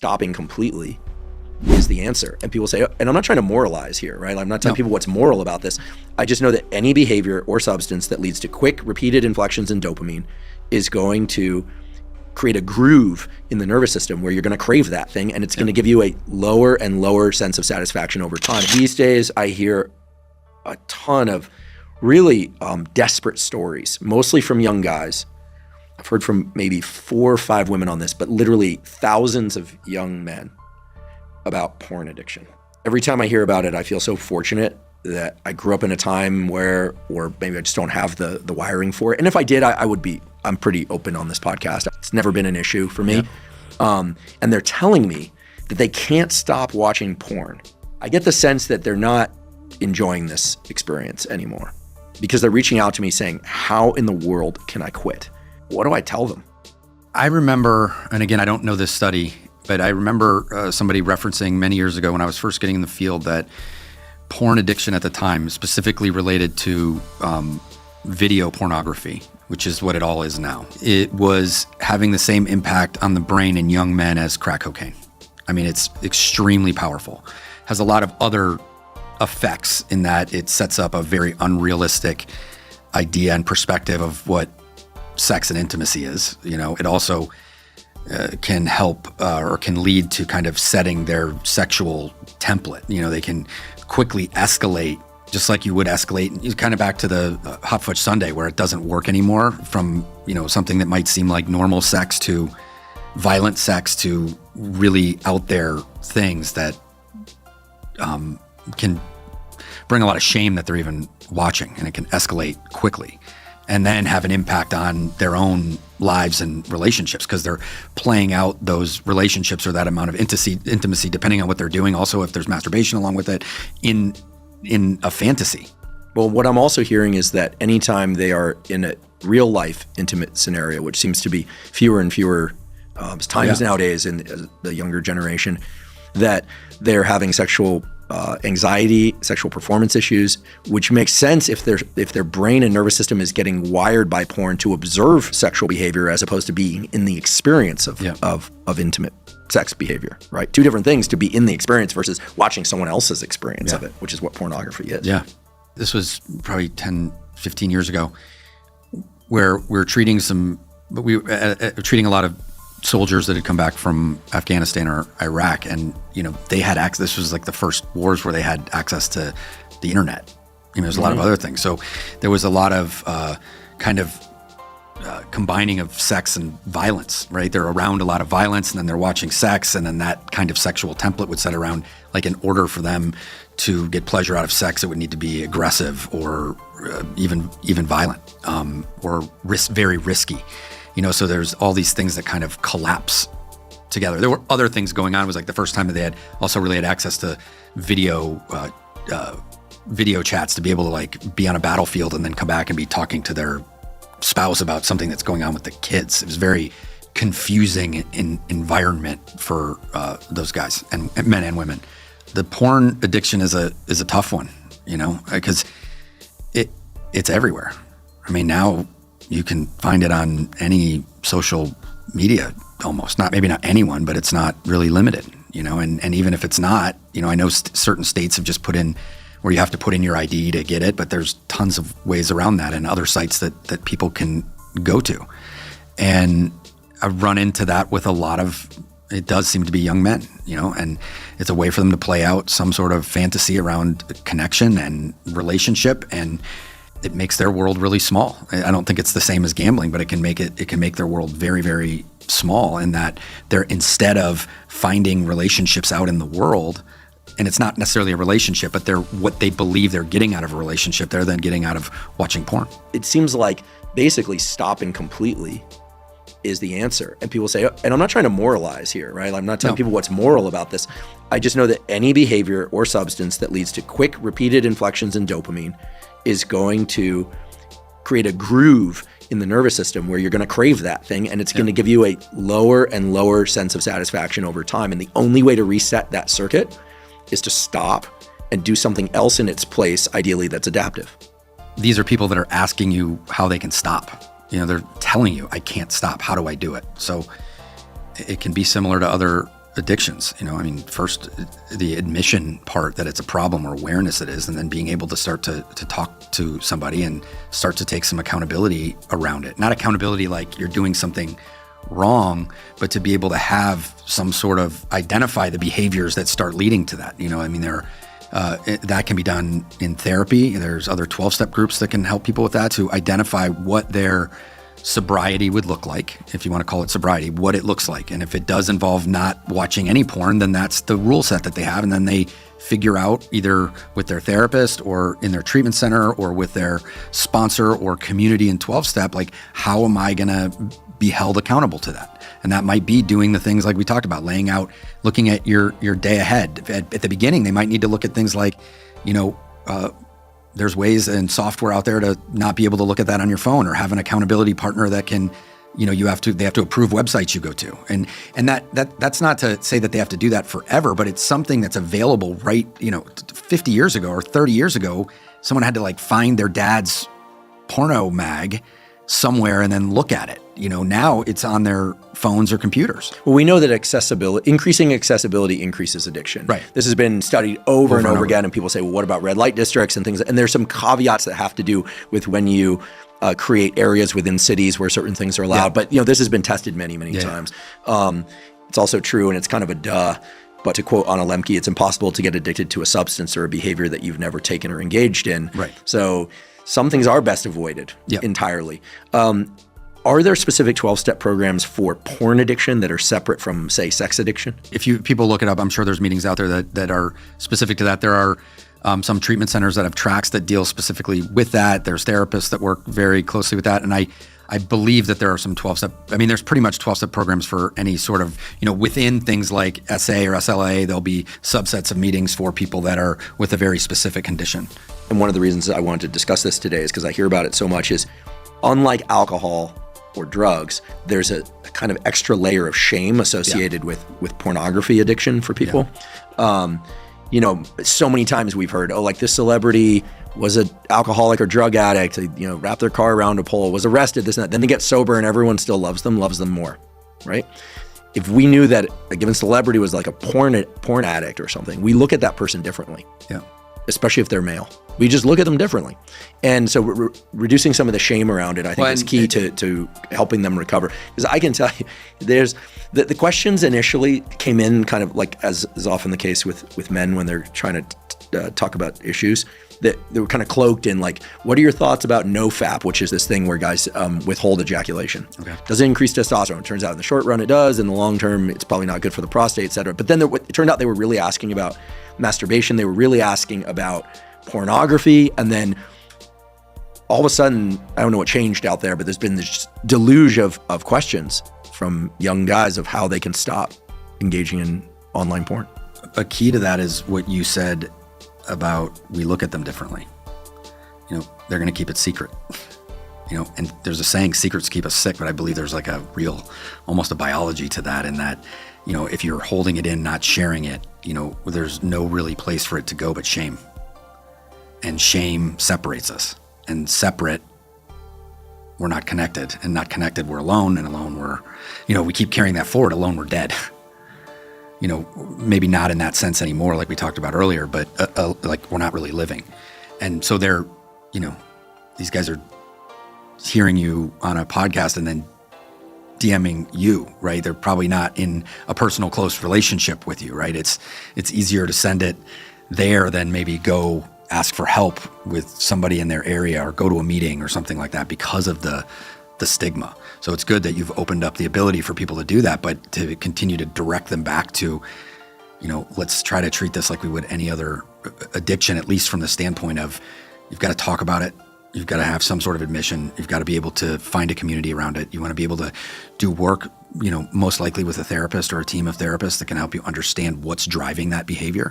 stopping completely is the answer. And people say, and I'm not trying to moralize here, right? I'm not telling people what's moral about this. I just know that any behavior or substance that leads to quick, repeated inflections in dopamine is going to create a groove in the nervous system where you're going to crave that thing, and it's going to give you a lower and lower sense of satisfaction over time. These days, I hear a ton of really desperate stories, mostly from young guys. I've heard from maybe 4 or 5 women on this, but literally thousands of young men about porn addiction. Every time I hear about it, I feel so fortunate that I grew up in a time where, or maybe I just don't have the wiring for it. And if I did, I'm pretty open on this podcast. It's never been an issue for me. Yeah. And they're telling me that they can't stop watching porn. I get the sense that they're not enjoying this experience anymore because they're reaching out to me saying, how in the world can I quit? What do I tell them? I remember, and again, I don't know this study, but I remember somebody referencing many years ago when I was first getting in the field that porn addiction at the time, specifically related to video pornography, which is what it all is now, it was having the same impact on the brain in young men as crack cocaine. I mean, it's extremely powerful. Has a lot of other effects in that it sets up a very unrealistic idea and perspective of what sex and intimacy is. You know, it also can help or can lead to kind of setting their sexual template. You know, they can quickly escalate, just like you would escalate, kind of back to the hot fudge sundae, where it doesn't work anymore, from, you know, something that might seem like normal sex to violent sex to really out there things that can bring a lot of shame that they're even watching, and it can escalate quickly and then have an impact on their own lives and relationships because they're playing out those relationships or that amount of intimacy, depending on what they're doing. Also, if there's masturbation along with it, in a fantasy. Well, what I'm also hearing is that anytime they are in a real life intimate scenario, which seems to be fewer and fewer times nowadays in the younger generation, that they're having sexual anxiety, sexual performance issues, which makes sense if their brain and nervous system is getting wired by porn to observe sexual behavior as opposed to being in the experience of intimate sex behavior, right? 2 different things, to be in the experience versus watching someone else's experience of it, which is what pornography is. Yeah. This was probably 10, 15 years ago, where we're treating treating a lot of soldiers that had come back from Afghanistan or Iraq, and you know, they had access. This was like the first wars where they had access to the internet. You know, there's a lot of other things. So there was a lot of combining of sex and violence, right? They're around a lot of violence, and then they're watching sex, and then that kind of sexual template would set around, like, in order for them to get pleasure out of sex, it would need to be aggressive or even violent, or very risky. You know, so there's all these things that kind of collapse together. There were other things going on. It was like the first time that they had access to video chats, to be able to like be on a battlefield and then come back and be talking to their spouse about something that's going on with the kids. It was very confusing environment for those guys, and men and women. The porn addiction is a tough one, you know, because it's everywhere. I mean, now you can find it on any social media almost. Maybe not anyone, but it's not really limited, you know, and even if it's not, you know, I know certain states have just put in where you have to put in your ID to get it, but there's tons of ways around that and other sites that people can go to. And I've run into that with a lot of, it does seem to be young men, you know, and it's a way for them to play out some sort of fantasy around connection and relationship, and it makes their world really small. I don't think it's the same as gambling, but it can make their world very, very small, in that they're, instead of finding relationships out in the world, and it's not necessarily a relationship, but they're what they believe they're getting out of a relationship, they're then getting out of watching porn. It seems like basically stopping completely is the answer. And people say, and I'm not trying to moralize here, right? I'm not telling people what's moral about this. I just know that any behavior or substance that leads to quick, repeated inflections in dopamine is going to create a groove in the nervous system where you're going to crave that thing, and it's going to give you a lower and lower sense of satisfaction over time. And the only way to reset that circuit is to stop and do something else in its place, ideally that's adaptive. These are people that are asking you how they can stop. You know, they're telling you, I can't stop. How do I do it? So it can be similar to other addictions. I mean, first the admission part that it's a problem or awareness it is, and then being able to start to talk to somebody and start to take some accountability around it. Not accountability like you're doing something wrong, but to be able to have some sort of identify the behaviors that start leading to that. I mean, that can be done in therapy. There's other 12-step groups that can help people with that, to identify what their sobriety would look like, if you want to call it sobriety, what it looks like. And if it does involve not watching any porn, then that's the rule set that they have. And then they figure out, either with their therapist or in their treatment center or with their sponsor or community in 12-step, like, how am I going to be held accountable to that? And that might be doing the things like we talked about, laying out, looking at your day ahead. At the beginning, they might need to look at things like, there's ways and software out there to not be able to look at that on your phone, or have an accountability partner that can, they have to approve websites you go to. And that's not to say that they have to do that forever, but it's something that's available, right? 50 years ago or 30 years ago, someone had to find their dad's porno mag somewhere and then look at it. Now it's on their phones or computers. Well, we know that increasing accessibility increases addiction. Right. This has been studied over and over again, and people say, well, what about red light districts and things? And there's some caveats that have to do with when you create areas within cities where certain things are allowed. Yeah. But this has been tested many times. It's also true, and it's kind of a duh, but to quote Anna Lemke, it's impossible to get addicted to a substance or a behavior that you've never taken or engaged in. Right. So some things are best avoided entirely. Are there specific 12-step programs for porn addiction that are separate from, say, sex addiction? If people look it up, I'm sure there's meetings out there that are specific to that. There are some treatment centers that have tracks that deal specifically with that. There's therapists that work very closely with that. And I believe that there are some 12-step, there's pretty much 12-step programs for any sort of, within things like SA or SLA, there'll be subsets of meetings for people that are with a very specific condition. And one of the reasons I wanted to discuss this today is because I hear about it so much, is unlike alcohol or drugs, there's a kind of extra layer of shame associated with pornography addiction for people. So many times we've heard, this celebrity was an alcoholic or drug addict, wrapped their car around a pole, was arrested, this and that. Then they get sober and everyone still loves them more, right? If we knew that a given celebrity was like a porn addict or something, we look at that person differently. Yeah. Especially if they're male. We just look at them differently. And so reducing some of the shame around it, I think, is key to helping them recover. Because I can tell you, there's the questions initially came in kind of like, as is often the case with men when they're trying to talk about issues, that they were kind of cloaked in like, what are your thoughts about Nofap, which is this thing where guys withhold ejaculation. Okay. Does it increase testosterone? It turns out in the short run it does. In the long term, it's probably not good for the prostate, et cetera. But then it turned out they were really asking about masturbation. They were really asking about pornography. And then all of a sudden, I don't know what changed out there, but there's been this deluge of questions from young guys of how they can stop engaging in online porn. A key to that is what you said about, we look at them differently. They're going to keep it secret. And there's a saying, secrets keep us sick, but I believe there's like a real, almost a biology to that, in that, if you're holding it in, not sharing it, there's no really place for it to go but shame. And shame separates us. And separate, we're not connected. And not connected, we're alone. And alone, we're, we keep carrying that forward. Alone, we're dead. Maybe not in that sense anymore, like we talked about earlier, but like we're not really living. And so they're, these guys are hearing you on a podcast and then DMing you, right? They're probably not in a personal, close relationship with you, right? It's easier to send it there than maybe go ask for help with somebody in their area or go to a meeting or something like that, because of the stigma. So it's good that you've opened up the ability for people to do that, but to continue to direct them back to, let's try to treat this like we would any other addiction, at least from the standpoint of, you've got to talk about it. You've got to have some sort of admission. You've got to be able to find a community around it. You want to be able to do work, most likely with a therapist or a team of therapists that can help you understand what's driving that behavior.